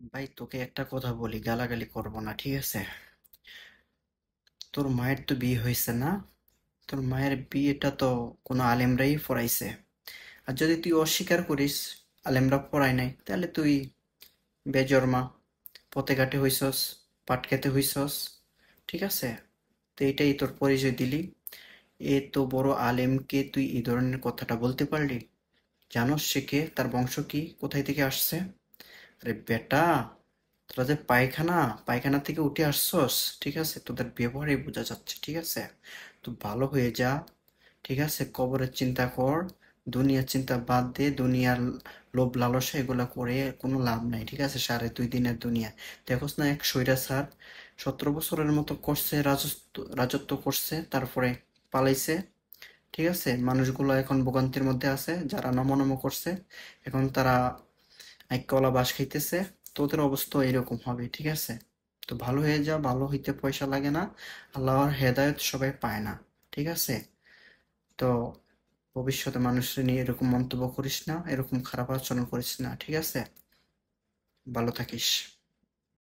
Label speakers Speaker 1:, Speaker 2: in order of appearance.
Speaker 1: ভাই তোকে একটা কথা বলি, গালাগালি করব না, ঠিক আছে? তোর মায়ের তো বিয়ে হয়েছে না? তোর মায়ের বিয়েটা তো কোনো আলেমরাই পড়াইছে। আর যদি তুই অস্বীকার করিস আলেমরা পড়ায় নাই, তাহলে তুই বেজন্মা, পথে ঘাটে হইছস, পাট খেতে হইছস, ঠিক আছে? তো এটাই তোর পরিচয় দিলি। এ তো বড় আলেমকে তুই এই ধরনের কথাটা বলতে পারলি? জানোস সে কে, তার বংশ কি, কোথায় থেকে আসছে? আরে বেটা, তোরা যে পায়খানা, পায়খানা থেকে উঠে আসছস, ঠিক আছে? তোদের ব্যবহারেই বোঝা যাচ্ছে, ঠিক আছে? তো ভালো হয়ে যা, ঠিক আছে? কবরের চিন্তা কর, দুনিয়ার চিন্তা বাদ দে। দুনিয়ার লোভ লালসা এগুলা করে কোনো লাভ নাই, ঠিক আছে? 2.5 দিনের দুনিয়া। দেখোস না এক স্বৈরাচার 17 বছরের মতো করছে, রাজত্ব রাজত্ব করছে, তারপরে পালাইছে, ঠিক আছে? মানুষগুলো এখন ভোগান্তির মধ্যে আছে, যারা নম নম করছে, এখন তারা আইকলা বাস খাইতেছে। তোদের অবস্থা এরকম হবে, ঠিক আছে? তো ভালো হয়ে যা, ভালো হইতে পয়সা লাগে না, আল্লাহর হেদায়েত সবাই পায় না, ঠিক আছে? তো ভবিষ্যতে মানুষের নিয়ে এরকম মন্তব্য করিস না, এরকম খারাপ আচরণ করিস না, ঠিক আছে? ভালো থাকিস।